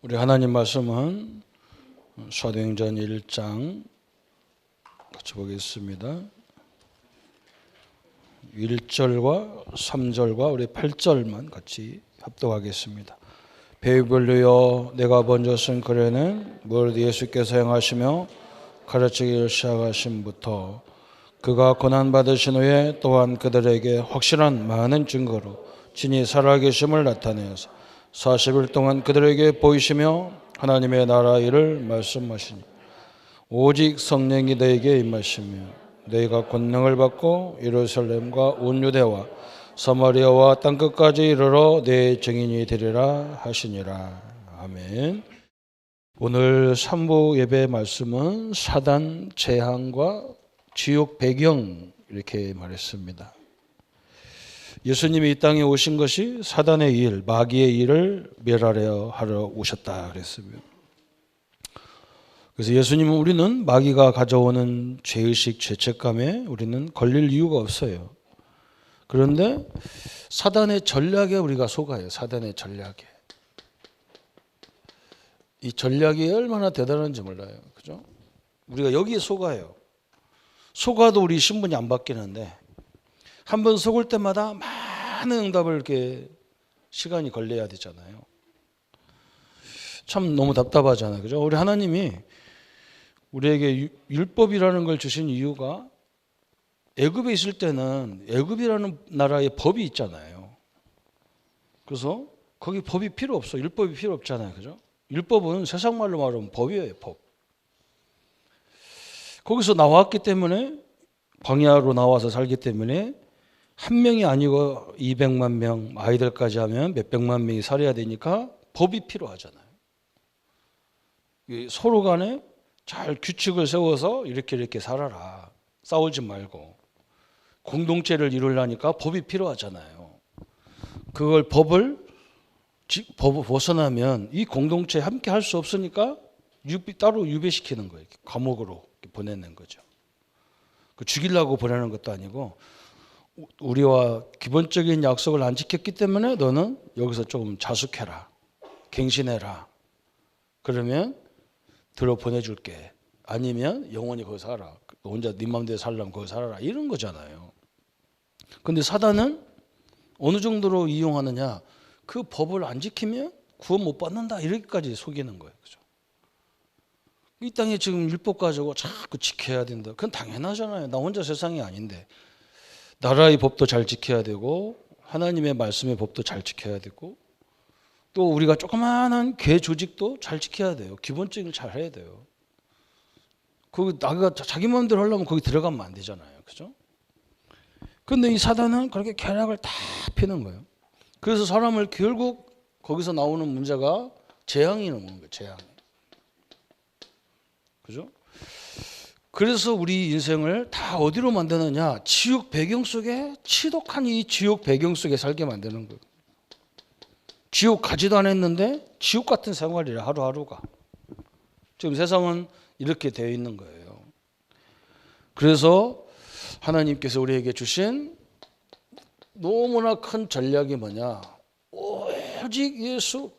우리 하나님 말씀은 사도행전 1장 같이 보겠습니다. 1절과 3절과 우리 8절만 같이 합독하겠습니다. 배우별로여 내가 먼저 쓴 글에는 무릇 예수께서 행하시며 가르치기를 시작하심부터 그가 고난받으신 후에 또한 그들에게 확실한 많은 증거로 진히 살아계심을 나타내어서 40일 동안 그들에게 보이시며 하나님의 나라 일을 말씀하시니 오직 성령이 너에게 임하시며 너희가 권능을 받고 예루살렘과 온 유대와 사마리아와 땅끝까지 이르러 내 증인이 되리라 하시니라. 아멘. 오늘 3부 예배 말씀은 사단 재앙과 지옥 배경 이렇게 말했습니다. 예수님이 이 땅에 오신 것이 사단의 일, 마귀의 일을 멸하려 하러 오셨다 그랬습니다. 그래서 예수님은 우리는 마귀가 가져오는 죄의식, 죄책감에 우리는 걸릴 이유가 없어요. 그런데 사단의 전략에 우리가 속아요. 사단의 전략에. 이 전략이 얼마나 대단한지 몰라요. 그죠? 우리가 여기에 속아요. 속아도 우리 신분이 안 바뀌는데 한 번 속을 때마다 많은 응답을 이렇게 시간이 걸려야 되잖아요. 참 너무 답답하잖아요. 그죠? 우리 하나님이 우리에게 율법이라는 걸 주신 이유가 애굽에 있을 때는 애굽이라는 나라의 법이 있잖아요. 그래서 거기 법이 필요 없어. 율법이 필요 없잖아요. 그죠? 율법은 세상 말로 말하면 법이에요. 법. 거기서 나왔기 때문에 광야로 나와서 살기 때문에 한 명이 아니고 200만 명 아이들까지 하면 몇백만 명이 살아야 되니까 법이 필요하잖아요. 서로 간에 잘 규칙을 세워서 이렇게 살아라. 싸우지 말고. 공동체를 이루려니까 법이 필요하잖아요. 그걸 법을 벗어나면 이 공동체에 함께 할 수 없으니까 따로 유배시키는 거예요. 감옥으로 보내는 거죠. 죽이려고 보내는 것도 아니고 우리와 기본적인 약속을 안 지켰기 때문에 너는 여기서 조금 자숙해라. 갱신해라. 그러면 들어 보내줄게. 아니면 영원히 거기 살아. 혼자 네 맘대로 살려면 거기 살아라. 이런 거잖아요. 근데 사단은 어느 정도로 이용하느냐. 그 법을 안 지키면 구원 못 받는다. 이렇게까지 속이는 거예요. 그죠? 이 땅에 지금 율법 가지고 자꾸 지켜야 된다. 그건 당연하잖아요. 나 혼자 세상이 아닌데. 나라의 법도 잘 지켜야 되고 하나님의 말씀의 법도 잘 지켜야 되고 또 우리가 조그마한 개 조직도 잘 지켜야 돼요. 기본적인 걸 잘 해야 돼요. 거기 나가 자기 마음대로 하려면 거기 들어가면 안 되잖아요. 그죠? 근데 이 사단은 그렇게 계략을 다 피는 거예요. 그래서 사람을 결국 거기서 나오는 문제가 재앙이 나오는 거예요. 재앙. 그죠? 그래서 우리 인생을 다 어디로 만드느냐? 지옥 배경 속에 치독한 이 지옥 배경 속에 살게 만드는 거예요. 지옥 가지도 않았는데 지옥 같은 생활이라 하루하루가. 지금 세상은 이렇게 되어 있는 거예요. 그래서 하나님께서 우리에게 주신 너무나 큰 전략이 뭐냐? 오직 예수,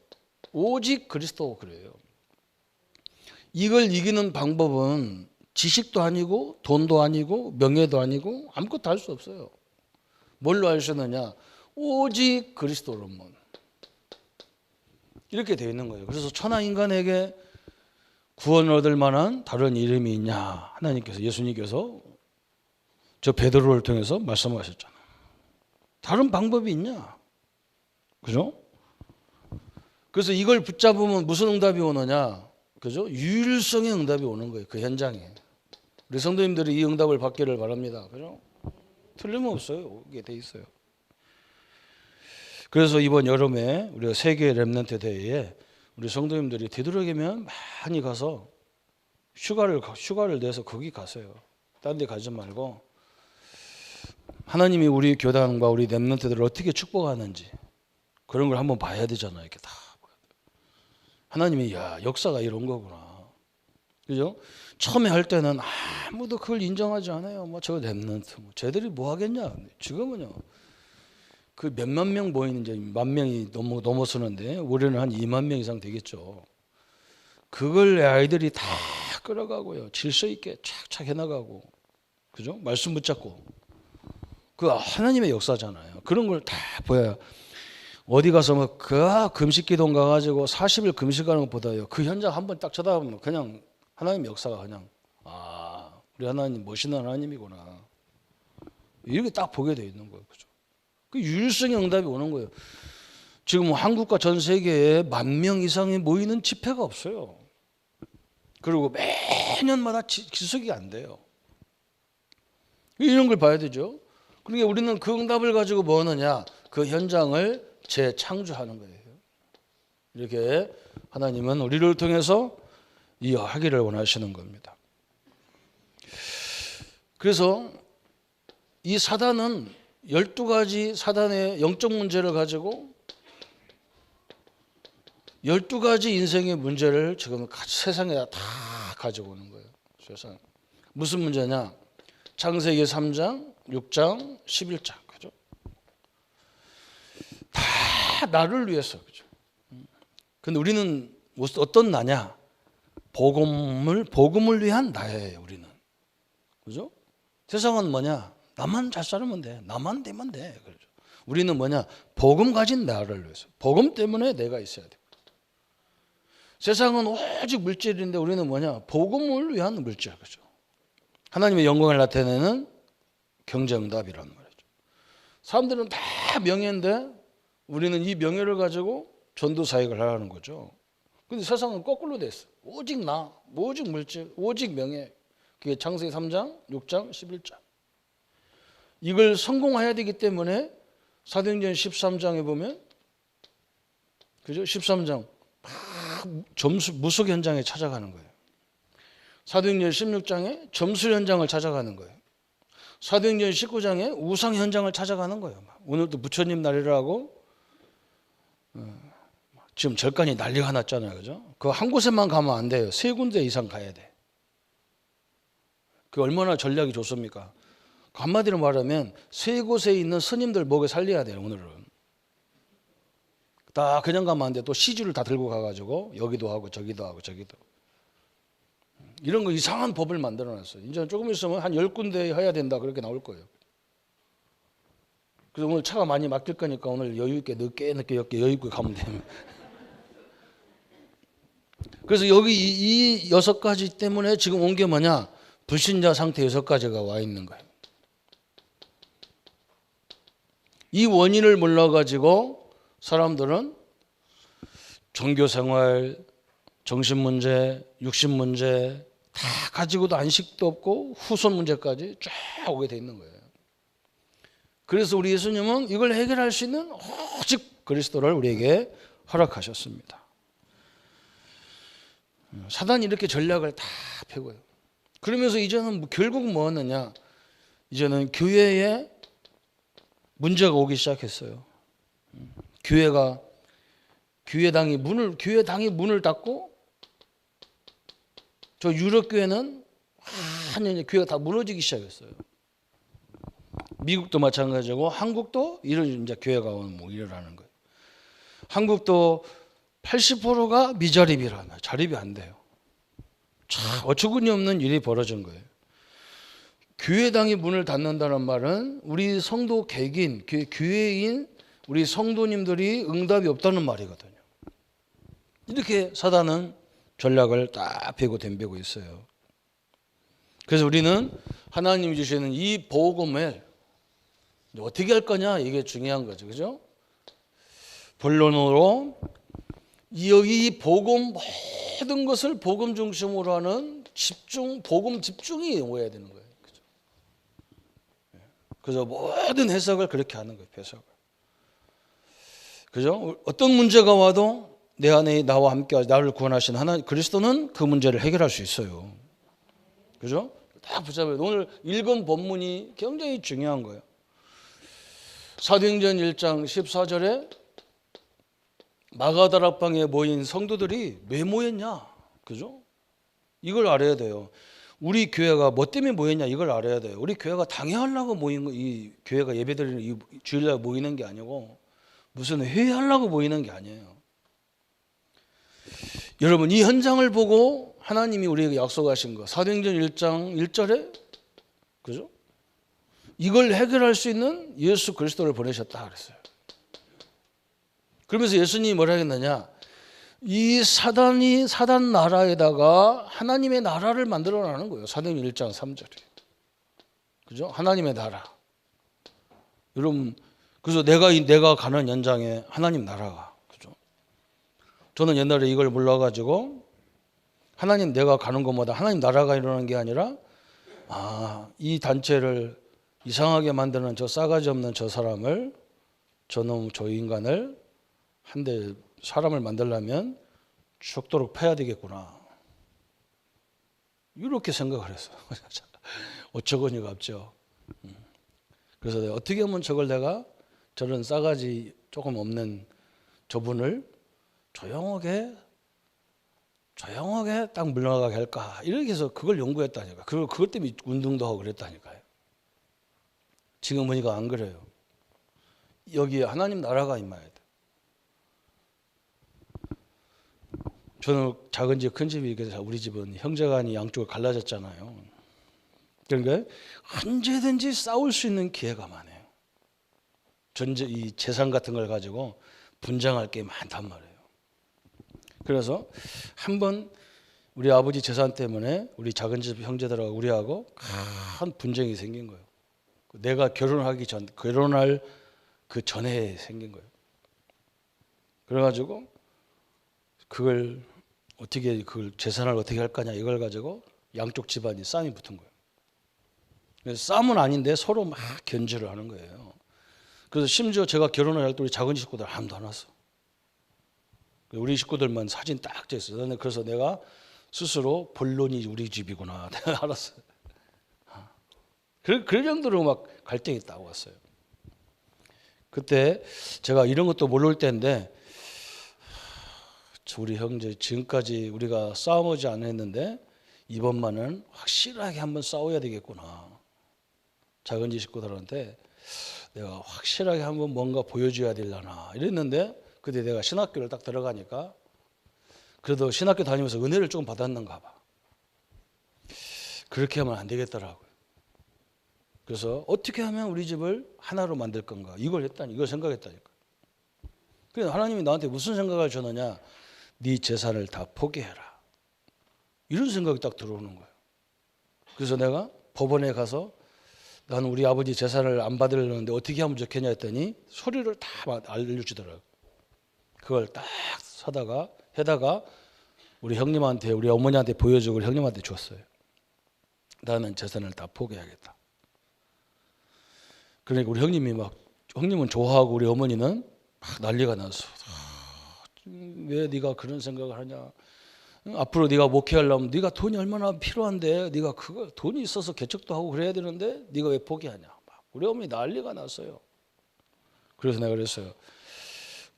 오직 그리스도 그래요. 이걸 이기는 방법은 지식도 아니고 돈도 아니고 명예도 아니고 아무것도 할 수 없어요. 뭘로 할 수 있느냐? 오직 그리스도로만. 이렇게 되어 있는 거예요. 그래서 천하 인간에게 구원을 얻을 만한 다른 이름이 있냐? 하나님께서 예수님께서 저 베드로를 통해서 말씀하셨잖아요. 다른 방법이 있냐? 그죠? 그래서 이걸 붙잡으면 무슨 응답이 오느냐? 그죠? 유일성의 응답이 오는 거예요. 그 현장에. 우리 성도님들이 이 응답을 받기를 바랍니다. 그죠? 틀림없어요. 이게 돼 있어요. 그래서 이번 여름에 우리가 세계 렘넌트 대회에 우리 성도님들이 되도록이면 많이 가서 휴가를 내서 거기 가세요. 딴 데 가지 말고 하나님이 우리 교단과 우리 렘넌트들을 어떻게 축복하는지 그런 걸 한번 봐야 되잖아요. 이렇게 다 하나님이 야 역사가 이런 거구나. 그죠? 처음에 할 때는 아무도 그걸 인정하지 않아요. 뭐 저 렘넌트 쟤들이 뭐 하겠냐. 지금은요. 그 몇만 명 모이는 이제 만 명이 넘어서는데 올해는 한 2만 명 이상 되겠죠. 그걸 내 아이들이 다 끌어가고요. 질서 있게 착착 해나가고, 그죠? 말씀 붙잡고. 그 하나님의 역사잖아요. 그런 걸 다 보여야. 어디 가서 뭐 그 금식기도 가가지고 40일 금식하는 것보다요. 그 현장 한번 딱 쳐다보면 그냥 하나님의 역사가 그냥 우리 하나님 멋있는 하나님이구나. 이렇게 딱 보게 돼 있는 거예요. 그죠? 그 유일성의 응답이 오는 거예요. 지금 한국과 전 세계에 10,000명 이상이 모이는 집회가 없어요. 그리고 매년마다 지속이 안 돼요. 이런 걸 봐야 되죠. 그러니까 우리는 그 응답을 가지고 뭐 하느냐? 그 현장을 재창조하는 거예요. 이렇게 하나님은 우리를 통해서 이어하기를 원하시는 겁니다. 그래서 이 사단은 12가지 사단의 영적 문제를 가지고 12가지 인생의 문제를 지금 세상에 다 가지고 오는 거예요. 세상. 무슨 문제냐? 창세기 3장, 6장, 11장. 그죠? 다 나를 위해서. 그죠? 근데 우리는 어떤 나냐? 복음을 위한 나예요, 우리는. 그죠? 세상은 뭐냐? 나만 잘 살면 돼. 나만 되면 돼. 그렇죠? 우리는 뭐냐? 복음 가진 나를 위해서. 복음 때문에 내가 있어야 돼. 세상은 오직 물질인데 우리는 뭐냐? 복음을 위한 물질. 그렇죠? 하나님의 영광을 나타내는 경제응답이라는 말이죠. 사람들은 다 명예인데 우리는 이 명예를 가지고 전도사역을 하라는 거죠. 근데 세상은 거꾸로 됐어. 오직 나, 오직 물질, 오직 명예. 그게 창세기 3장, 6장, 11장. 이걸 성공해야 되기 때문에 사도행전 13장에 보면, 그죠? 13장 점수 무속 현장에 찾아가는 거예요. 사도행전 16장에 점수 현장을 찾아가는 거예요. 사도행전 19장에 우상 현장을 찾아가는 거예요. 오늘도 부처님 날이라고 지금 절간이 난리가 났잖아요, 그죠? 그 한 곳에만 가면 안 돼요. 3군데 이상 가야 돼. 그 얼마나 전략이 좋습니까? 한마디로 말하면 3곳에 있는 스님들 목에 살려야 돼요. 오늘은 다 그냥 가면 안 돼. 또 시주를 다 들고 가가지고 여기도 하고 저기도 하고 저기도 이런 거 이상한 법을 만들어놨어요. 이제 조금 있으면 한 10군데 해야 된다 그렇게 나올 거예요. 그래서 오늘 차가 많이 막힐 거니까 오늘 여유 있게 늦게 여유 있게 가면 됩니다. 그래서 여기 이 6가지 때문에 지금 온 게 뭐냐? 불신자 상태 6가지가 와 있는 거예요. 이 원인을 몰라가지고 사람들은 종교생활, 정신문제, 육신문제 다 가지고도 안식도 없고 후손 문제까지 쫙 오게 돼 있는 거예요. 그래서 우리 예수님은 이걸 해결할 수 있는 오직 그리스도를 우리에게 허락하셨습니다. 사단이 이렇게 전략을 다 펴고요. 그러면서 이제는 결국 뭐였느냐? 이제는 교회에 문제가 오기 시작했어요. 교회당이 문을 닫고 저 유럽 교회는 완전히 교회가 다 무너지기 시작했어요. 미국도 마찬가지고 한국도 이런 이제 교회가 일어나는 거예요. 한국도 80%가 미자립이라면 자립이 안 돼요. 참 어처구니 없는 일이 벌어진 거예요. 교회당이 문을 닫는다는 말은 우리 성도 개개인, 교회인 우리 성도님들이 응답이 없다는 말이거든요. 이렇게 사단은 전략을 딱 펴고 덤비고 있어요. 그래서 우리는 하나님이 주시는 이 복음을 어떻게 할 거냐 이게 중요한 거죠. 그죠? 본론으로 여기 복음 모든 것을 복음 중심으로 하는 복음 집중이 오야 되는 거예요. 그죠? 그래서 모든 해석을 그렇게 하는 거예요. 해석을. 그죠? 어떤 문제가 와도 내 안에 나와 함께 나를 구원하신 하나님 그리스도는 그 문제를 해결할 수 있어요. 그죠? 딱 붙잡아요. 오늘 읽은 본문이 굉장히 중요한 거예요. 사도행전 1장 14절에 마가다락방에 모인 성도들이 왜 모였냐? 그죠? 이걸 알아야 돼요. 우리 교회가 뭐 때문에 모였냐? 이걸 알아야 돼요. 우리 교회가 당회하려고 모인 거, 이 교회가 예배드리는 이 주일날 모이는 게 아니고 무슨 회의하려고 모이는 게 아니에요. 여러분 이 현장을 보고 하나님이 우리에게 약속하신 거 사도행전 1장 1절에 그죠? 이걸 해결할 수 있는 예수 그리스도를 보내셨다 그랬어요. 그러면서 예수님이 뭐라 했느냐? 이 사단 나라에다가 하나님의 나라를 만들어 놔는 거예요. 사도행전 1장 3절에. 그죠? 하나님의 나라. 여러분 그래서 내가 가는 연장에 하나님 나라가 그죠? 저는 옛날에 이걸 몰라가지고 하나님 내가 가는 것보다 하나님 나라가 일어나는 게 아니라 이 단체를 이상하게 만드는 저 싸가지 없는 저 사람을 저놈 저 인간을 한 대 사람을 만들려면 죽도록 패야 되겠구나 이렇게 생각을 했어요. 어처구니가 없죠. 그래서 내가 어떻게 하면 내가 저런 싸가지 조금 없는 저분을 조용하게 딱 물러가게 할까 이렇게 해서 그걸 연구했다니까. 그것 때문에 운동도 하고 그랬다니까요. 지금 보니까 안 그래요. 여기에 하나님 나라가 임해야 돼. 저는 작은 집 큰 집이 그래서 우리 집은 형제간이 양쪽으로 갈라졌잖아요. 그러니까 언제든지 싸울 수 있는 기회가 많아요. 이 재산 같은 걸 가지고 분쟁할 게 많단 말이에요. 그래서 한번 우리 아버지 재산 때문에 우리 작은 집 형제들하고 우리하고 큰 분쟁이 생긴 거예요. 내가 결혼할 그 전에 생긴 거예요. 그래가지고 그걸 재산을 어떻게 할 거냐 이걸 가지고 양쪽 집안이 싸움이 붙은 거예요. 그래서 싸움은 아닌데 서로 막 견제를 하는 거예요. 그래서 심지어 제가 결혼을 할 때 우리 작은 식구들 아무도 안 왔어. 우리 식구들만 사진 딱 찍었어요. 그래서 내가 스스로 본론이 우리 집이구나 내가 알았어요. 그럴 정도로 막 갈등이 딱 왔어요. 그때 제가 이런 것도 모를 때인데 우리 형제 지금까지 우리가 싸우지 않았는데 이번만은 확실하게 한번 싸워야 되겠구나. 작은 집 식구들한테 내가 확실하게 한번 뭔가 보여줘야 되려나 이랬는데 그때 내가 신학교를 딱 들어가니까 그래도 신학교 다니면서 은혜를 조금 받았는가 봐. 그렇게 하면 안 되겠더라고요. 그래서 어떻게 하면 우리 집을 하나로 만들 건가 이걸 생각했다니까. 그래서 하나님이 나한테 무슨 생각을 줬느냐. 네 재산을 다 포기해라. 이런 생각이 딱 들어오는 거예요. 그래서 내가 법원에 가서 나는 우리 아버지 재산을 안 받으려는데 어떻게 하면 좋겠냐 했더니 서류를 다 알려주더라고요. 그걸 딱 해다가 우리 형님한테 우리 어머니한테 보여주고 우리 형님한테 줬어요. 나는 재산을 다 포기하겠다. 그러니까 우리 형님은 좋아하고 우리 어머니는 막 난리가 났어. 왜 네가 그런 생각을 하냐? 앞으로 네가 목회하려면 네가 돈이 얼마나 필요한데 네가 돈이 있어서 개척도 하고 그래야 되는데 네가 왜 포기하냐? 막 우리 어머니 난리가 났어요. 그래서 내가 그랬어요.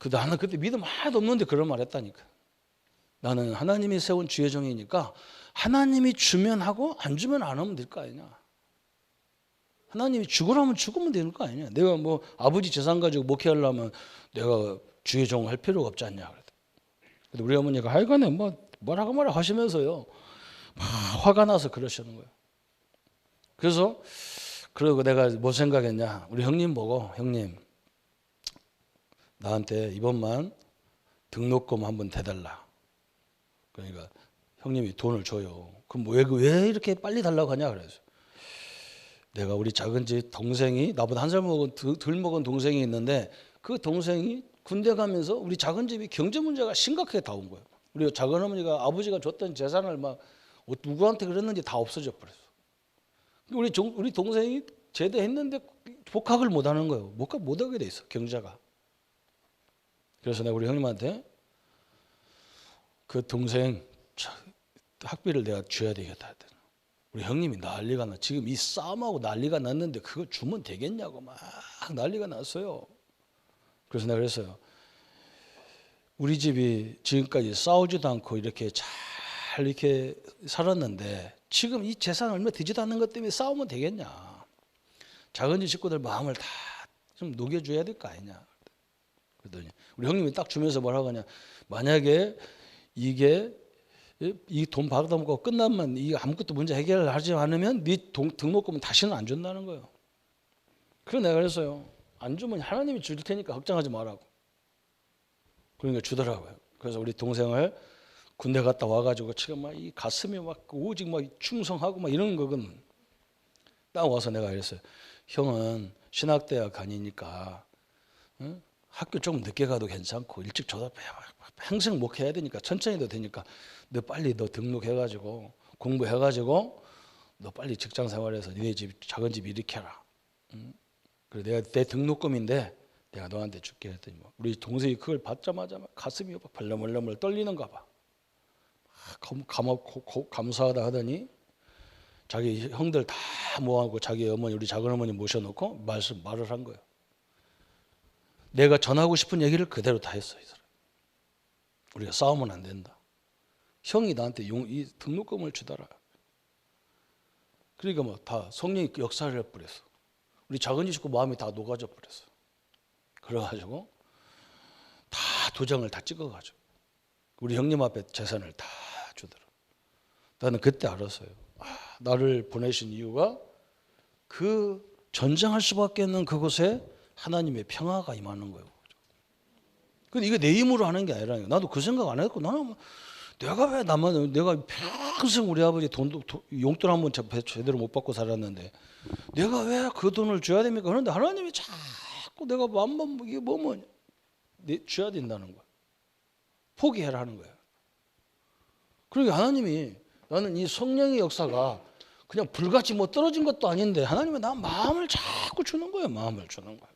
나는 그때 믿음 하나도 없는데 그런 말 했다니까. 나는 하나님이 세운 주의 종이니까 하나님이 주면 하고 안 주면 안 하면 될 거 아니냐. 하나님이 죽으라면 죽으면 되는 거 아니냐. 내가 뭐 아버지 재산 가지고 목회하려면 내가 주의 종 할 필요가 없지 않냐. 근데 우리 어머니가 하여간에 뭐라고 하시면서요. 막 화가 나서 그러시는 거예요. 그리고 내가 뭐 생각했냐. 우리 형님 보고 형님 나한테 이번만 등록금 한번 대달라. 그러니까 형님이 돈을 줘요. 그럼 왜 이렇게 빨리 달라고 하냐 그래서 내가 우리 작은 집 동생이 나보다 한 살 덜 먹은 동생이 있는데 그 동생이 군대 가면서 우리 작은 집이 경제 문제가 심각하게 다 온 거예요. 우리 작은 어머니가 아버지가 줬던 재산을 막 누구한테 그랬는지 다 없어져 버렸어. 우리 동생이 제대했는데 복학을 못 하는 거예요. 못 하게 돼 있어 경제가. 그래서 내가 우리 형님한테 그 동생 학비를 내가 줘야 되겠다 했더니 우리 형님이 난리가 나. 지금 이 싸움하고 난리가 났는데 그거 주면 되겠냐고 막 난리가 났어요. 그래서 내가 그랬어요. 우리 집이 지금까지 싸우지도 않고 이렇게 잘 살았는데 지금 이 재산 얼마 되지도 않는 것 때문에 싸우면 되겠냐. 작은 집 식구들 마음을 다 좀 녹여줘야 될 거 아니냐. 그랬더니 우리 형님이 딱 주면서 뭐라고 하냐. 만약에 이게 이 돈 받아먹고 끝나면 이 아무것도 문제 해결하지 않으면 네 등록금은 다시는 안 준다는 거예요. 그래서 내가 그랬어요. 안 주면 하나님이 줄 테니까 걱정하지 말라고. 그러니까 주더라고요. 그래서 우리 동생을 군대 갔다 와가지고 지금 막 이 가슴이 막 오직 막 충성하고 막 이런 거거든. 딱 와서 내가 그랬어요. 형은 신학대학 다니니까 응? 학교 좀 늦게 가도 괜찮고 일찍 졸업해 평생 목해야 되니까 천천히 해도 되니까 너 빨리 너 등록해가지고 공부해가지고 너 빨리 직장 생활해서 니네 집 작은 집 일으켜라. 응? 그래 내가 내 등록금인데 내가 너한테 줄게 했더니 뭐 우리 동생이 그걸 받자마자 막 가슴이 막 벌렁벌렁 떨리는가 봐. 감사하다 하더니 자기 형들 다 모아고 자기 어머니 우리 작은 어머니 모셔놓고 말을 한 거예요. 내가 전하고 싶은 얘기를 그대로 다 했어요. 이 사람. 우리가 싸우면 안 된다. 형이 나한테 이 등록금을 주더라. 그러니까 뭐 다 성령이 역사를 해버렸어. 우리 작은 식구 마음이 다 녹아져 버렸어. 그래가지고 다 도장을 다 찍어가지고 우리 형님 앞에 재산을 다 주더라. 나는 그때 알았어요. 나를 보내신 이유가 그 전쟁할 수밖에 없는 그곳에 하나님의 평화가 임하는 거예요. 근데 이게 내 힘으로 하는 게 아니라 나도 그 생각 안 했고 나는 내가 왜 나만 내가 평생 우리 아버지 용돈 한 번 제대로 못 받고 살았는데 내가 왜 그 돈을 줘야 됩니까? 그런데 하나님이 자꾸 내가 마음만 이게 뭐면 줘야 된다는 거야. 포기해라 하는 거야. 그러니까 하나님이 나는 이 성령의 역사가 그냥 불같이 뭐 떨어진 것도 아닌데 하나님이 나 마음을 자꾸 주는 거예요. 마음을 주는 거예요.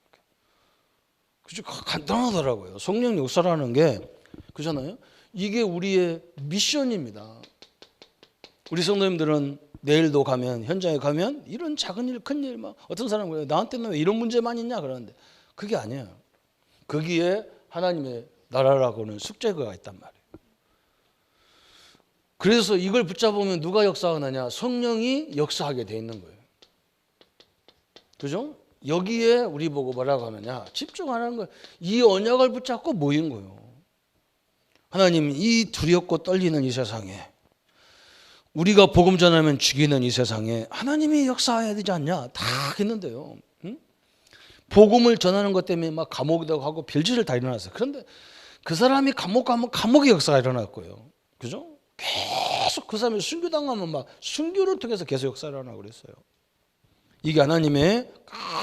그죠? 간단하더라고요. 성령 역사라는 게 그잖아요. 이게 우리의 미션입니다. 우리 성도님들은 내일도 가면 현장에 가면 이런 작은 일, 큰 일 막 어떤 사람은 나한테는 왜 이런 문제만 있냐 그러는데 그게 아니에요. 거기에 하나님의 나라라고는 숙제가 있단 말이에요. 그래서 이걸 붙잡으면 누가 역사하느냐? 성령이 역사하게 돼 있는 거예요. 그죠? 여기에 우리 보고 뭐라고 하느냐? 집중하는 거예요. 이 언약을 붙잡고 모인 거예요. 하나님 이 두렵고 떨리는 이 세상에 우리가 복음 전하면 죽이는 이 세상에 하나님이 역사해야 되지 않냐? 다 했는데요. 응? 복음을 전하는 것 때문에 막 감옥이라고 하고 별짓을 다 일어났어요. 그런데 그 사람이 감옥 가면 감옥의 역사가 일어났고요. 그죠? 계속 그 사람이 순교당하면 막 순교를 통해서 계속 역사를 하나 그랬어요. 이게 하나님의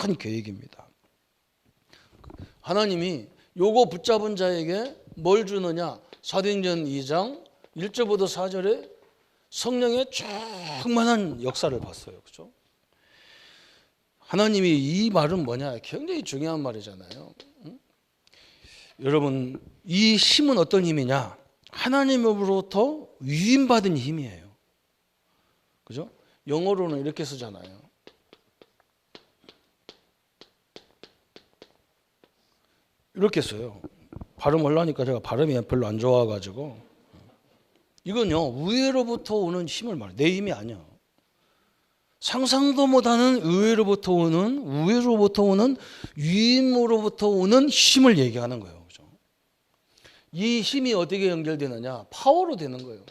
큰 계획입니다. 하나님이 요거 붙잡은 자에게 뭘 주느냐? 사도행전 2장 1절부터 4절에 성령의 충만한 역사를 봤어요. 그렇죠? 하나님이 이 말은 뭐냐? 굉장히 중요한 말이잖아요. 응? 여러분 이 힘은 어떤 힘이냐? 하나님으로부터 위임받은 힘이에요. 그죠? 영어로는 이렇게 쓰잖아요. 이렇게 써요. 발음하려니까 제가 발음이 별로 안 좋아가지고 이건요 의외로부터 오는 힘을 말해요. 내 힘이 아니야. 상상도 못하는 의외로부터 오는 우회로부터 오는 위임으로부터 오는 힘을 얘기하는 거예요. 그죠? 이 힘이 어떻게 연결되느냐? 파워로 되는 거예요.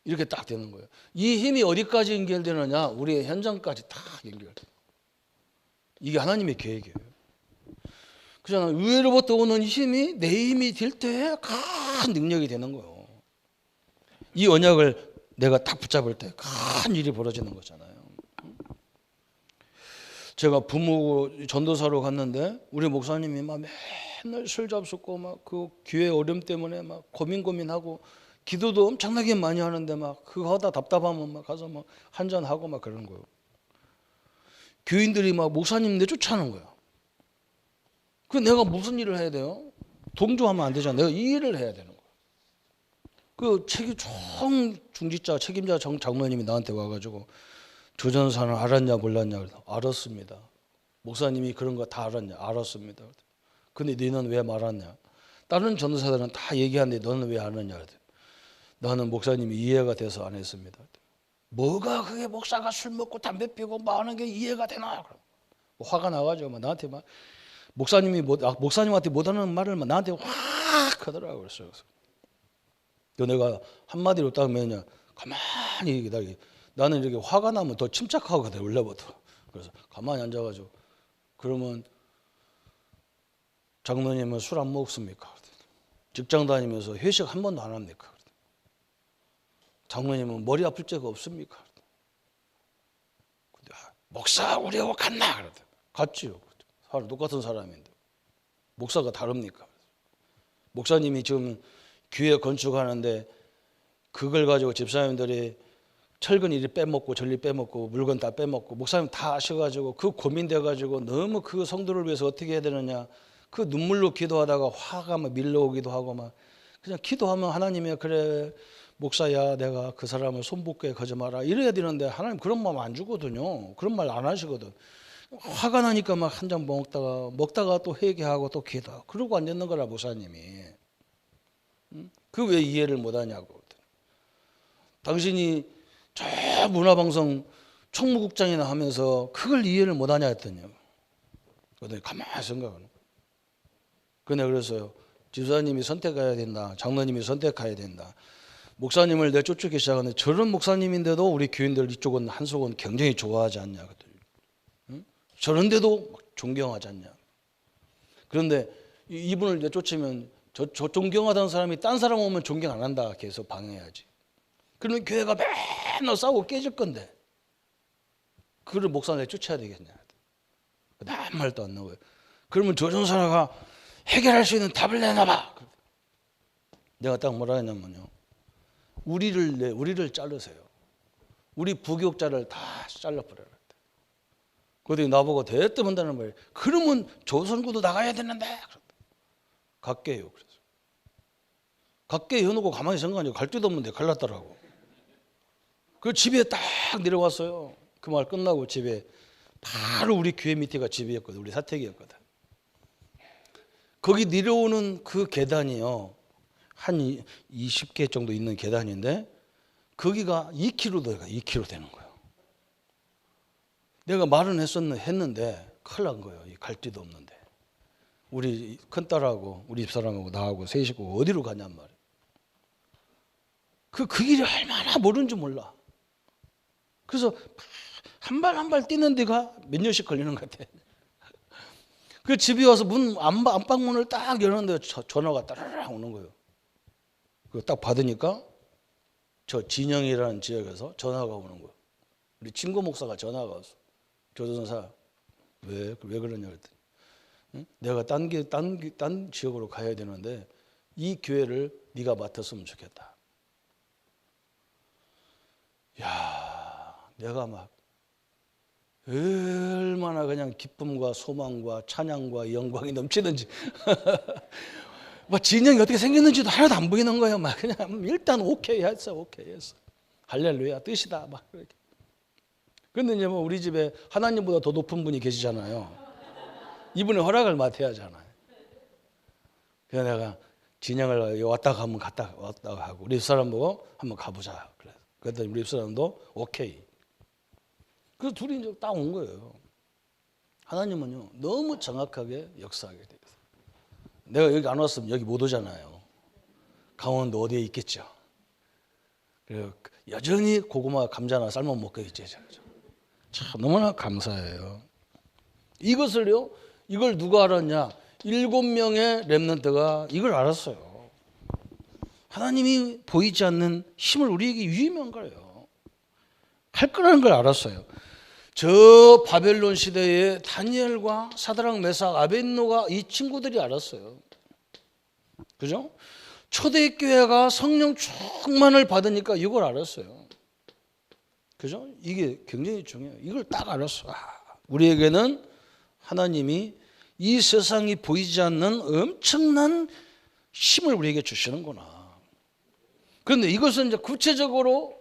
이렇게 딱 되는 거예요. 이 힘이 어디까지 연결되느냐? 우리의 현장까지 다 연결돼요. 이게 하나님의 계획이에요. 그잖아요. 의외로부터 오는 힘이 내 힘이 될 때 큰 능력이 되는 거예요. 이 언약을 내가 딱 붙잡을 때 큰 일이 벌어지는 거잖아요. 제가 부모 전도사로 갔는데 우리 목사님이 막 맨날 술 잡숫고 막 그 교회 어려움 때문에 막 고민하고 기도도 엄청나게 많이 하는데 막 그거 하다 답답하면 막 가서 막 한잔 하고 막 그러는 거예요. 교인들이 막 목사님 내쫓아는 거야. 그 내가 무슨 일을 해야 돼요? 동조하면 안 되잖아. 내가 이 일을 해야 되는 거야. 그 중지자 책임자 장로님이 나한테 와가지고 조전사는 알았냐 몰랐냐 그래서 알았습니다. 목사님이 그런 거 다 알았냐? 알았습니다. 근데 너는 왜 말았냐? 다른 전도사들은 다 얘기하는데 너는 왜 안 했냐? 나는 목사님이 이해가 돼서 안 했습니다. 뭐가 그게 목사가 술 먹고 담배 피우고 뭐 하는 게 이해가 되나? 화가 나가지고 막 나한테 막 목사님한테 못하는 말을 막 나한테 확 하더라고요. 그래서 그 내가 한마디로 딱 뭐냐, 가만히 기다리. 나는 이렇게 화가 나면 더 침착하거든 원래부터. 그래서 가만히 앉아가지고 그러면 장로님은 술 안 먹습니까? 직장 다니면서 회식 한 번도 안 합니까? 장로님은 머리 아플 적이 없습니까? 근데 목사 우리하고 같나? 그러더니 같지요. 똑같은 사람인데 목사가 다릅니까? 목사님이 지금 교회 건축하는데 그걸 가지고 집사님들이 철근 이리 빼먹고 저리 빼먹고 물건 다 빼먹고 목사님 다 아셔가지고 그 고민돼가지고 너무 그 성도를 위해서 어떻게 해야 되느냐 그 눈물로 기도하다가 화가 막 밀려오기도 하고 막 그냥 기도하면 하나님이 그래 목사야 내가 그 사람을 손붙게 가지 마라 이래야 되는데 하나님 그런 마음 안 주거든요. 그런 말 안 하시거든. 화가 나니까 막 한 잔 먹다가 또 회개하고 또 기도 그러고 앉았는 거라 목사님이. 그 왜 이해를 못하냐고. 당신이 저 문화방송 총무국장이나 하면서 그걸 이해를 못하냐 했더니 그랬더니 가만히 생각하는 거예요. 근데 그래서요 집사님이 선택해야 된다. 장로님이 선택해야 된다. 목사님을 내쫓기 시작하는데 저런 목사님인데도 우리 교인들 이쪽은 한속은 굉장히 좋아하지 않냐. 응? 저런데도 존경하지 않냐. 그런데 이분을 내쫓으면 저 존경하다는 사람이 딴 사람 오면 존경 안 한다. 계속 방해해야지. 그러면 교회가 맨날 싸우고 깨질 건데 그를 목사를 내쫓아야 되겠냐. 아무 말도 안 나와요. 그러면 저 전사가 해결할 수 있는 답을 내놔봐. 내가 딱 뭐라 했냐면요. 우리를 자르세요. 우리 부교육자를 다 잘라버려라. 그랬더니 나보고 대뜸한다는 말이에요. 그러면 조선구도 나가야 되는데. 갈게요. 그래서 갈게 해놓고 가만히 생각하니까 갈 데도 없는데 갈랐더라고. 그 집에 딱 내려왔어요. 그 말 끝나고 집에 바로 우리 교회 밑에가 집이었거든. 우리 사택이었거든. 거기 내려오는 그 계단이요. 한 20개 정도 있는 계단인데 거기가 2km 되는 거예요. 내가 말은 했는데 큰일 난 거예요. 갈 데도 없는데. 우리 큰딸하고 우리 집사람하고 나하고 세 식구 어디로 가냔 말이에요. 그 길이 얼마나 모르는지 몰라. 그래서 한 발 한 발 뛰는 데가 몇 년씩 걸리는 것 같아. 그 집에 와서 안방문을 딱 열었는데 전화가 따라락 오는 거예요. 그거 딱 받으니까 저 진영이라는 지역에서 전화가 오는 거예요. 우리 친구 목사가 전화가 왔어. 조전사 왜 그러냐 그랬더니 응? 내가 딴 지역으로 가야 되는데 이 교회를 네가 맡았으면 좋겠다. 야, 내가 막 얼마나 그냥 기쁨과 소망과 찬양과 영광이 넘치는지 뭐 진영이 어떻게 생겼는지도 하나도 안 보이는 거예요. 막 그냥 일단 오케이 했어. 할렐루야 뜻이다 막 그렇게. 그런데 이제 뭐 우리 집에 하나님보다 더 높은 분이 계시잖아요. 이분의 허락을 맡아야 하잖아요. 그래서 내가 진영을 왔다 하고 우리 집사람 보고 한번 가보자. 그랬더니 우리 집사람도 오케이. 그래서 둘이 이제 딱 온 거예요. 하나님은요 너무 정확하게 역사하게 돼 있어요. 내가 여기 안 왔으면 여기 못 오잖아요. 강원도 어디에 있겠죠. 그리고 여전히 고구마 감자나 삶아 먹고 있죠. 참 너무나 감사해요. 이걸 누가 알았냐? 7명의 렘넌트가 이걸 알았어요. 하나님이 보이지 않는 힘을 우리에게 유임한 거예요. 할 거라는 걸 알았어요. 저 바벨론 시대에 다니엘과 사드락 메삭 아벳노가 이 친구들이 알았어요. 그죠? 초대교회가 성령 충만을 받으니까 이걸 알았어요. 그죠? 이게 굉장히 중요해요. 이걸 딱 알았어. 우리에게는 하나님이 이 세상이 보이지 않는 엄청난 힘을 우리에게 주시는구나. 그런데 이것은 이제 구체적으로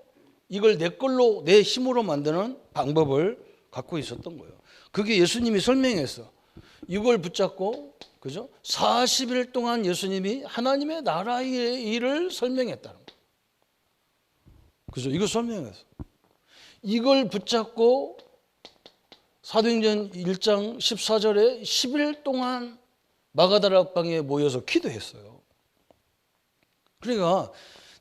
이걸 내 걸로 내 힘으로 만드는 방법을 갖고 있었던 거예요. 그게 예수님이 설명했어. 이걸 붙잡고 그죠? 40일 동안 예수님이 하나님의 나라의 일을 설명했다는 거예요. 그죠? 이걸 설명했어. 이걸 붙잡고 사도행전 1장 14절에 10일 동안 마가다락방에 모여서 기도했어요. 그러니까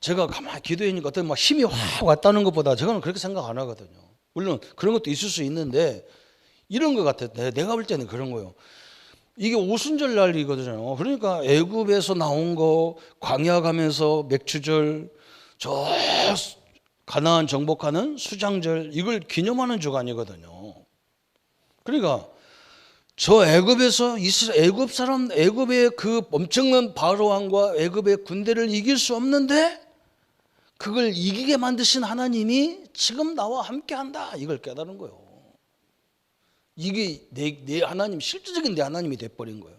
제가 가만히 기도하니까 어떤 막 힘이 확 왔다는 것보다 저는 그렇게 생각 안 하거든요. 물론 그런 것도 있을 수 있는데 이런 것 같아요. 내가 볼 때는 그런 거예요. 이게 오순절 날이거든요. 그러니까 애굽에서 나온 거 광야 가면서 맥추절, 저 가나안 정복하는 수장절, 이걸 기념하는 주간이거든요. 그러니까 저 애굽에서 애굽 사람, 애굽의 그 엄청난 바로 왕과 애굽의 군대를 이길 수 없는데 그걸 이기게 만드신 하나님이 지금 나와 함께한다, 이걸 깨달은 거예요. 이게 내 하나님, 실질적인 내 하나님이 돼버린 거예요.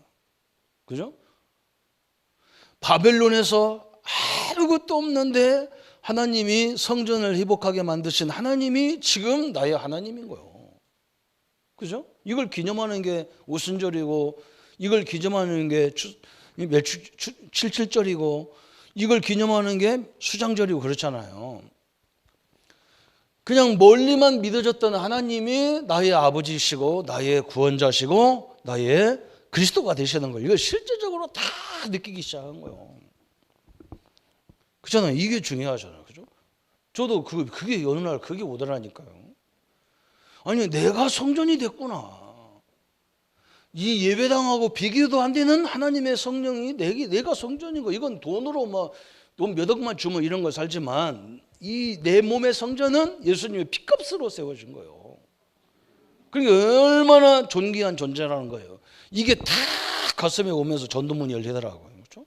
그죠? 바벨론에서 아무것도 없는데 하나님이 성전을 회복하게 만드신 하나님이 지금 나의 하나님인 거예요. 그죠? 이걸 기념하는 게 오순절이고, 이걸 기념하는 게 77절이고, 이걸 기념하는 게 수장절이고 그렇잖아요. 그냥 멀리만 믿어졌던 하나님이 나의 아버지시고 나의 구원자시고 나의 그리스도가 되시는 거예요. 이걸 실제적으로 다 느끼기 시작한 거예요. 그렇잖아요. 이게 중요하잖아요. 그죠? 저도 그게 어느 날 그게 오더라니까요. 아니, 내가 성전이 됐구나. 이 예배당하고 비교도 안 되는 하나님의 성령이 내가 성전인 거. 이건 돈으로 돈 몇 억만 주면 이런 거 살지만 이 내 몸의 성전은 예수님의 피값으로 세워진 거예요. 그러니까 얼마나 존귀한 존재라는 거예요. 이게 다 가슴에 오면서 전도문이 열리더라고요. 그렇죠?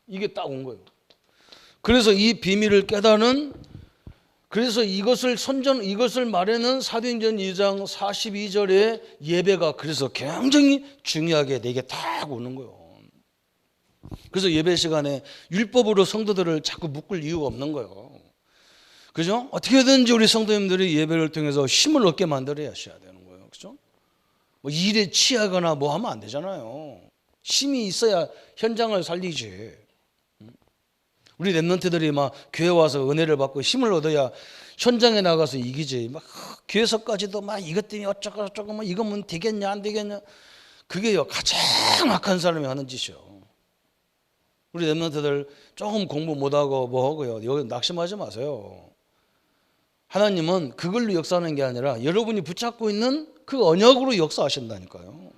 이게 딱 온 거예요. 그래서 이 비밀을 깨닫는, 그래서 이것을 말하는 사도행전 2장 42절의 예배가 그래서 굉장히 중요하게 내게 딱 오는 거예요. 그래서 예배 시간에 율법으로 성도들을 자꾸 묶을 이유가 없는 거예요. 그죠? 어떻게든지 우리 성도님들이 예배를 통해서 힘을 얻게 만들어야 되는 거예요. 그죠? 뭐 일에 취하거나 뭐 하면 안 되잖아요. 힘이 있어야 현장을 살리지. 우리 랩런트들이 막 교회 와서 은혜를 받고 힘을 얻어야 현장에 나가서 이기지. 막 교회에서까지도 막 이것 때문에 어쩌고 뭐 이거면 되겠냐 안 되겠냐. 그게요 가장 악한 사람이 하는 짓이요. 우리 랩런트들 조금 공부 못하고 뭐 하고요. 여기 낙심하지 마세요. 하나님은 그걸로 역사하는 게 아니라 여러분이 붙잡고 있는 그 언약으로 역사하신다니까요.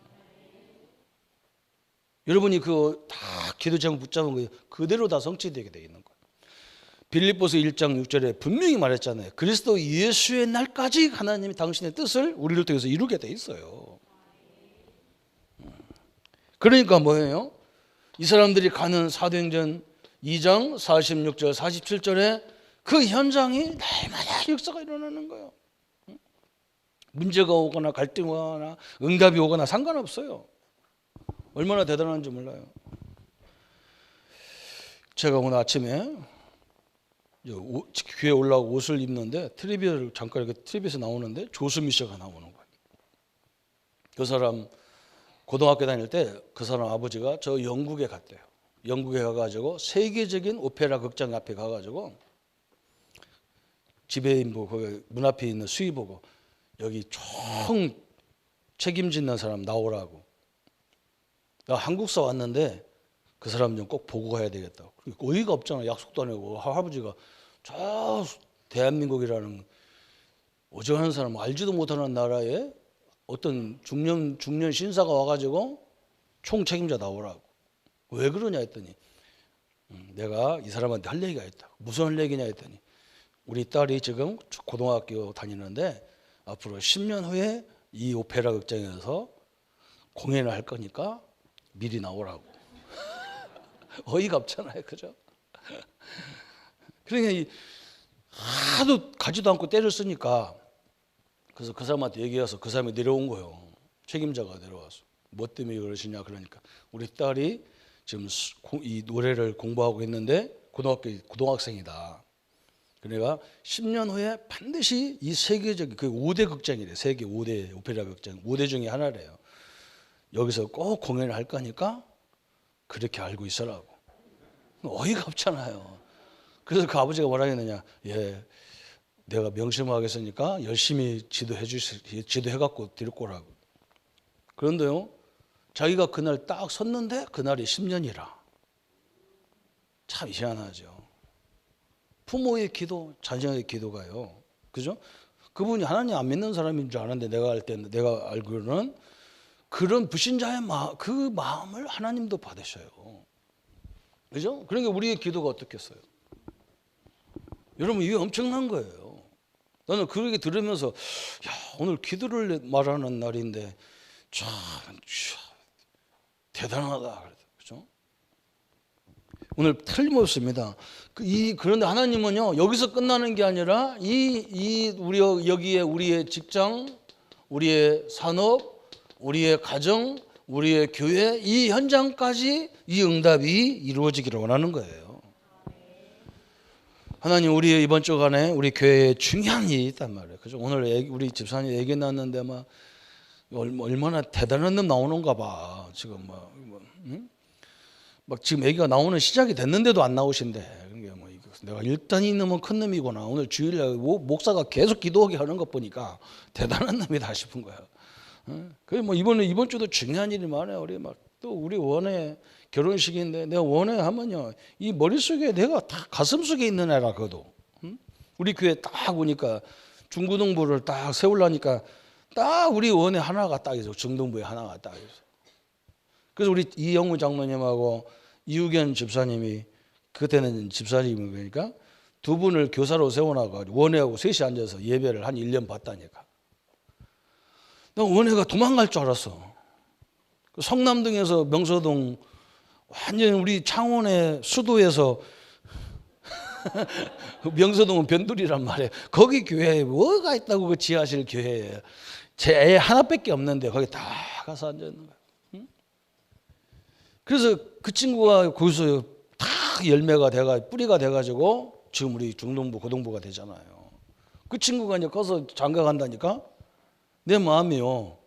여러분이 그 다 기도 제목 붙잡은 거예요. 그대로 다 성취되게 되어 있는 거예요. 빌립보서 1장 6절에 분명히 말했잖아요. 그리스도 예수의 날까지 하나님이 당신의 뜻을 우리를 통해서 이루게 돼 있어요. 그러니까 뭐예요? 이 사람들이 가는 사도행전 2장 46절 47절에 그 현장이 날마다 역사가 일어나는 거예요. 문제가 오거나 갈등이 오거나 응답이 오거나 상관없어요. 얼마나 대단한지 몰라요. 제가 오늘 아침에 교회 올라오고 옷을 입는데 텔레비를 잠깐 이렇게 텔레비에서 나오는데 조수미 씨가 나오는 거예요. 그 사람 고등학교 다닐 때 그 사람 아버지가 저 영국에 갔대요. 영국에 가가지고 세계적인 오페라 극장 앞에 가가지고 지배인부 거기 문 앞에 있는 수의 보고 여기 총 책임짓는 사람 나오라고. 나 한국서 왔는데 그 사람 좀 꼭 보고 가야 되겠다. 어이가 없잖아. 약속도 안 하고 할아버지가 저 대한민국이라는 어정한 사람 알지도 못하는 나라에 어떤 중년 신사가 와가지고 총 책임자 나오라고. 왜 그러냐 했더니 내가 이 사람한테 할 얘기가 있다. 무슨 할 얘기냐 했더니 우리 딸이 지금 고등학교 다니는데 앞으로 10년 후에 이 오페라 극장에서 공연을 할 거니까 미리 나오라고. 어이가 없잖아요. 그죠? 그러니까 하도 가지도 않고 때를 쓰니까 그래서 그 사람한테 얘기해서 그 사람이 내려온 거예요. 책임자가 내려와서. 뭐 때문에 그러시냐 그러니까 우리 딸이 지금 이 노래를 공부하고 있는데 고등학생이다. 그러니까 10년 후에 반드시 이 세계적인 그 5대 극장이래. 세계 5대 오페라 극장 5대 중에 하나래요. 여기서 꼭 공연을 할 거니까 그렇게 알고 있으라고. 어이가 없잖아요. 그래서 그 아버지가 뭐라 했느냐. 예, 내가 명심하겠으니까 열심히 지도해갖고 데리고 오라고. 그런데요, 자기가 그날 딱 섰는데 그날이 10년이라. 참 희한하죠. 부모의 기도, 자녀의 기도가요. 그죠? 그분이 하나님 안 믿는 사람인 줄 아는데 내가 알기로는 그런 불신자의 그 마음을 하나님도 받으셔요. 그죠? 그러니까 우리의 기도가 어떻겠어요? 여러분 이게 엄청난 거예요. 나는 그렇게 들으면서 야, 오늘 기도를 말하는 날인데 참 대단하다. 그죠? 오늘 틀림없습니다. 그런데 하나님은요 여기서 끝나는 게 아니라 여기에 우리의 직장, 우리의 산업, 우리의 가정, 우리의 교회 이 현장까지 이 응답이 이루어지기를 원하는 거예요. 하나님 우리 이번 주간에 우리 교회에 중요한 일이 있단 말이에요. 그죠? 오늘 우리 집사님 얘기 나왔는데 막 얼마나 대단한 놈 나오는가 봐. 지금 막 지금 얘기가 나오는 시작이 됐는데도 안 나오신대. 내가 일단 이 놈은 큰 놈이구나. 오늘 주일날 목사가 계속 기도하게 하는 것 보니까 대단한 놈이다 싶은 거야. 그래 이번 주도 중요한 일이 많아요. 우리 원에 결혼식인데 내가 원에 하면요 이 머릿속에 내가 다 가슴속에 있는 애라 그도. 우리 교회 딱 보니까 중고등부를 딱 세우려니까 딱 우리 원에 하나가 딱 있어. 중등부에 하나가 딱 있어. 그래서 우리 이영우 장로님하고 이우견 집사님이 그때는 집사님이 그러니까 두 분을 교사로 세워놔가 원회하고 셋이 앉아서 예배를 한 1년 봤다니까. 나 원회가 도망갈 줄 알았어. 성남동에서 명서동 완전 우리 창원의 수도에서 명서동은 변두리란 말이에요. 거기 교회에 뭐가 있다고 그 지하실 교회에 제 애 하나밖에 없는데 거기 다 가서 앉아 있는 거야. 응? 그래서 그 친구가 거기서 다 열매가 뿌리가 돼가지고 지금 우리 중동부 고등부가 되잖아요. 그 친구가 이제 거기서 장가 간다니까 내 마음이요.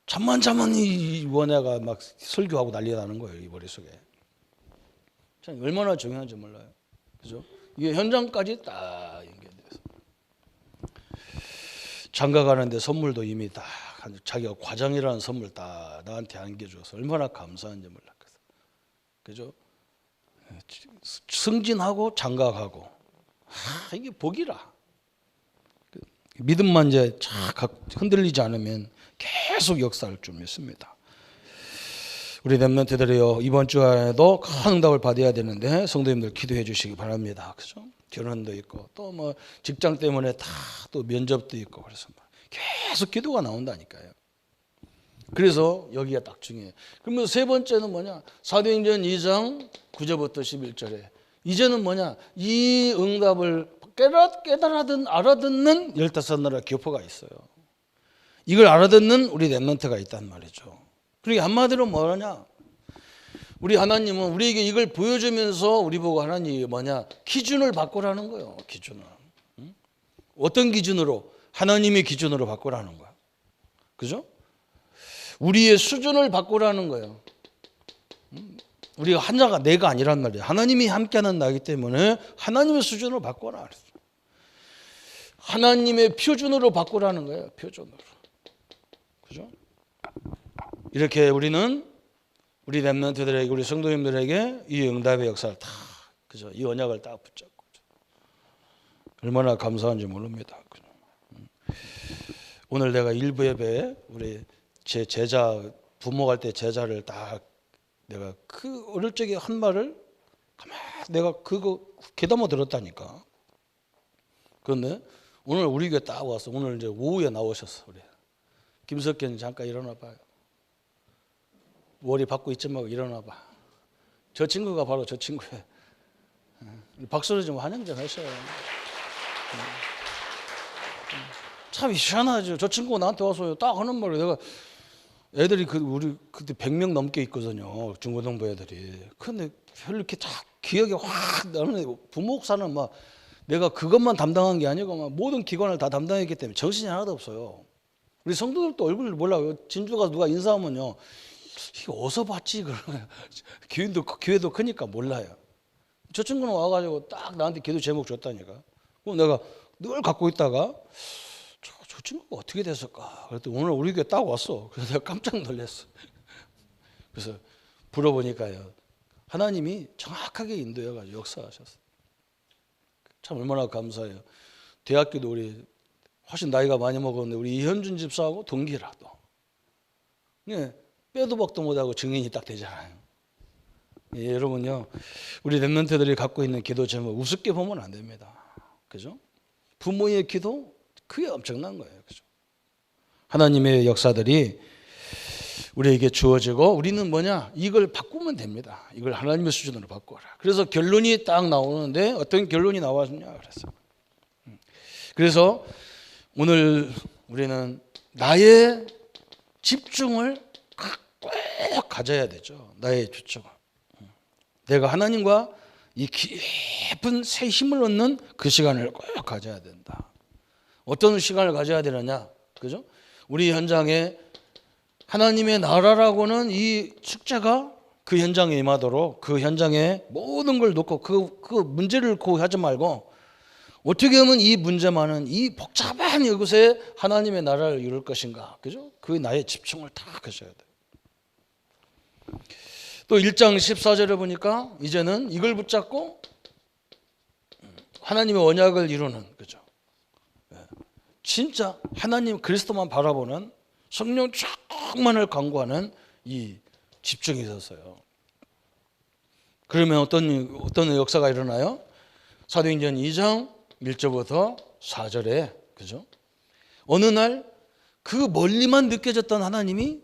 잠만 이 원애가 막 설교하고 난리가 나는 거예요. 이 머릿속에. 참 얼마나 중요한지 몰라요. 그죠? 이게 현장까지 딱 연결돼서. 장가 가는데 선물도 이미 다 자기가 과장이라는 선물 다 나한테 안겨줘서 얼마나 감사한지 몰랐거든. 그죠? 승진하고 장가 가고. 이게 복이라. 믿음만 이제 흔들리지 않으면 계속 역사할 줄 믿습니다. 우리 렘넌트들이요 이번 주에도 큰 응답을 받아야 되는데 성도님들 기도해 주시기 바랍니다. 그죠? 결혼도 있고 또 뭐 직장 때문에 다 또 면접도 있고 그래서 계속 기도가 나온다니까요. 그래서 여기가 딱 중요해요. 그러면 세 번째는 뭐냐? 사도행전 2장 9절부터 11절에 이제는 뭐냐? 이 응답을 알아듣는 15나라 교포가 있어요. 이걸 알아듣는 우리 렘넌트가 있단 말이죠. 그러니까 한마디로 뭐냐? 우리 하나님은 우리에게 이걸 보여주면서 우리 보고 하나님이 뭐냐? 기준을 바꾸라는 거예요. 기준을. 어떤 기준으로? 하나님의 기준으로 바꾸라는 거야. 그죠? 우리의 수준을 바꾸라는 거예요. 우리가 한자가 내가 아니란 말이에요. 하나님이 함께하는 나이기 때문에 하나님의 수준으로 바꿔라. 하나님의 표준으로 바꾸라는 거예요. 표준으로. 그죠? 이렇게 우리는 우리 렘넌트들에게 우리 성도님들에게 이 응답의 역사를 다 그죠? 이 언약을 딱 붙잡고 얼마나 감사한지 모릅니다. 오늘 내가 일부 예배에 우리 제 제자 부모 갈 때 제자를 딱 내가 그 어릴 적에 한 말을 가만 내가 그거 귀담아 들었다니까. 그런데 오늘 우리 교회 딱 왔어. 오늘 이제 오후에 나오셨어. 우리 김석현 잠깐 일어나 봐요. 머리 받고 있지 말고 일어나 봐. 저 친구가 바로 저 친구예요. 박수로 좀 환영 좀 하셔요. 참 희한하죠. 저 친구가 나한테 와서 딱 하는 말을 내가 애들이 우리 그때 100명 넘게 있거든요. 중고등부 애들이. 근데 별로 이렇게 딱 기억이 확 나는 부목사는 막 내가 그것만 담당한 게 아니고 막 모든 기관을 다 담당했기 때문에 정신이 하나도 없어요. 우리 성도들도 얼굴을 몰라요. 진주가 누가 인사하면요. 이게 어디서 봤지? 그러면 교회도 크니까 몰라요. 저 친구는 와가지고 딱 나한테 기도 제목 줬다니까. 그럼 내가 늘 갖고 있다가 저 친구가 어떻게 됐을까? 그랬더니 오늘 우리 교회 딱 왔어. 그래서 내가 깜짝 놀랐어. 그래서 물어보니까요. 하나님이 정확하게 인도해가지고 역사하셨어요. 참 얼마나 감사해요. 대학교도 우리 훨씬 나이가 많이 먹었는데 우리 이현준 집사하고 동기라도 빼도 박도 못하고 증인이 딱 되잖아요. 여러분요, 우리 렘넌트들이 갖고 있는 기도 제목 우습게 보면 안 됩니다. 그죠? 부모의 기도 그게 엄청난 거예요. 그죠? 하나님의 역사들이 우리에게 주어지고 우리는 뭐냐? 이걸 바꾸면 됩니다. 이걸 하나님의 수준으로 바꿔라. 그래서 결론이 딱 나오는데 어떤 결론이 나왔냐 그랬어요. 그래서 오늘 우리는 나의 집중을 꼭 가져야 되죠. 나의 집중을. 내가 하나님과 이 깊은 새 힘을 얻는 그 시간을 꼭 가져야 된다. 어떤 시간을 가져야 되느냐? 그죠? 우리 현장에 하나님의 나라라고는 이 축제가 그 현장에 임하도록 그 현장에 모든 걸 놓고 그 문제를 놓고 하지 말고 어떻게 하면 이 문제만은 이 복잡한 이곳에 하나님의 나라를 이룰 것인가? 그죠? 그 나의 집중을 다 가져야 돼요. 또 1장 14절에 보니까 이제는 이걸 붙잡고 하나님의 언약을 이루는, 그죠? 진짜 하나님 그리스도만 바라보는 성령 충만을 강구하는 이 집중이 있었어요. 그러면 어떤 역사가 일어나요? 사도행전 2장 1절부터 4절에, 그죠? 어느 날 그 멀리만 느껴졌던 하나님이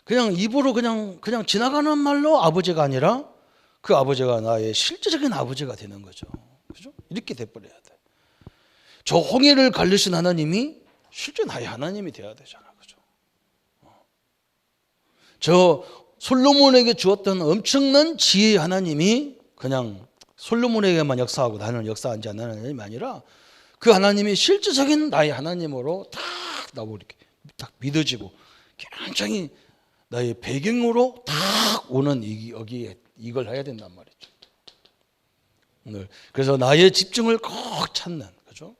그냥 입으로 그냥 지나가는 말로 아버지가 아니라 그 아버지가 나의 실제적인 아버지가 되는 거죠. 그죠? 이렇게 돼버려야 돼. 저 홍해를 가르신 하나님이 실제 나의 하나님이 돼야 되잖아. 그죠? 저 솔로몬에게 주었던 엄청난 지혜의 하나님이 그냥 솔로몬에게만 역사하고 나는 역사하지 않는 하나님이 아니라 그 하나님이 실제적인 나의 하나님으로 딱 나오고 이렇게 딱 믿어지고 굉장히 나의 배경으로 딱 오는 여기에 이걸 해야 된단 말이죠. 오늘 그래서 나의 집중을 꼭 찾는, 그죠?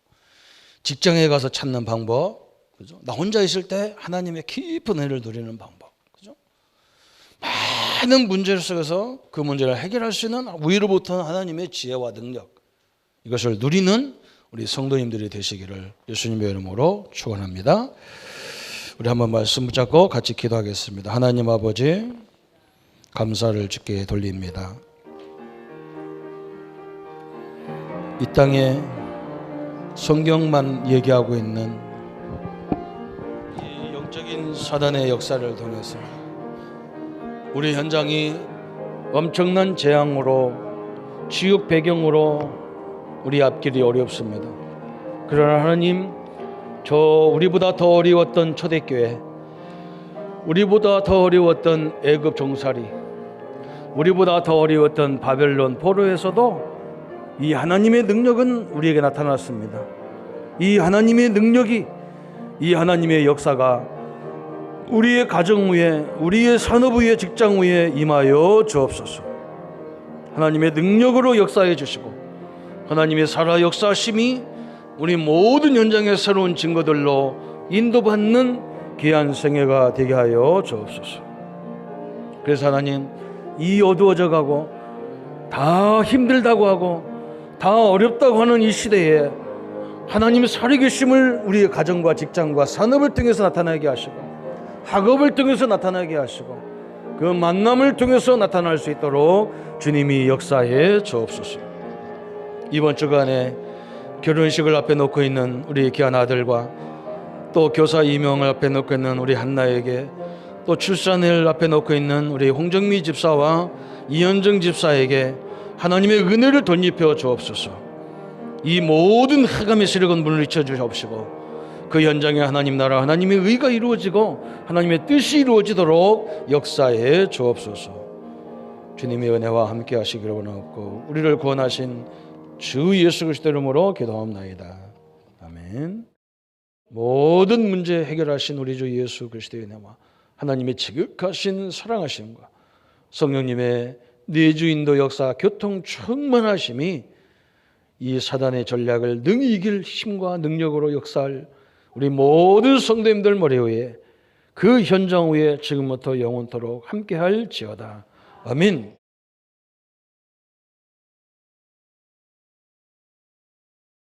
직장에 가서 찾는 방법, 그죠? 나 혼자 있을 때 하나님의 깊은 은혜를 누리는 방법, 그죠? 많은 문제 속에서 그 문제를 해결할 수 있는 위로부터 하나님의 지혜와 능력, 이것을 누리는 우리 성도님들이 되시기를 예수님의 이름으로 축원합니다. 우리 한번 말씀 붙잡고 같이 기도하겠습니다. 하나님 아버지, 감사를 주께 돌립니다. 이 땅에 성경만 얘기하고 있는 이 영적인 사단의 역사를 통해서 우리 현장이 엄청난 재앙으로 지옥 배경으로 우리 앞길이 어렵습니다. 그러나 하나님, 우리보다 더 어려웠던 초대교회, 우리보다 더 어려웠던 애굽 종살이, 우리보다 더 어려웠던 바벨론 포로에서도 이 하나님의 능력은 우리에게 나타났습니다. 이 하나님의 능력이, 이 하나님의 역사가 우리의 가정 위에, 우리의 산업 위에, 직장 위에 임하여 주옵소서. 하나님의 능력으로 역사해 주시고 하나님의 살아 역사심이 우리 모든 현장의 새로운 증거들로 인도받는 귀한 생애가 되게 하여 주옵소서. 그래서 하나님, 이 어두워져 가고 다 힘들다고 하고 다 어렵다고 하는 이 시대에 하나님의 살아계심을 우리의 가정과 직장과 산업을 통해서 나타나게 하시고 학업을 통해서 나타나게 하시고 그 만남을 통해서 나타날 수 있도록 주님이 역사해 주옵소서. 이번 주간에 결혼식을 앞에 놓고 있는 우리 귀한 아들과 또 교사 임용을 앞에 놓고 있는 우리 한나에게, 또 출산을 앞에 놓고 있는 우리 홍정미 집사와 이현정 집사에게 하나님의 은혜를 덧입혀 주옵소서. 이 모든黑暗의 세력은 물리쳐 주옵시고 그 현장에 하나님 나라, 하나님의 의가 이루어지고 하나님의 뜻이 이루어지도록 역사해 주옵소서. 주님의 은혜와 함께 하시기를 원하옵고 우리를 구원하신 주 예수 그리스도 이름으로 기도합나이다. 아멘. 모든 문제 해결하신 우리 주 예수 그리스도의 은혜와 하나님의 지극하신 사랑하심과 성령님의 내주인도 역사 교통 충만하심이 이 사단의 전략을 능히 이길 힘과 능력으로 역사할 우리 모든 성도님들 머리 위에 그 현장 위에 지금부터 영원토록 함께할지어다. 아멘.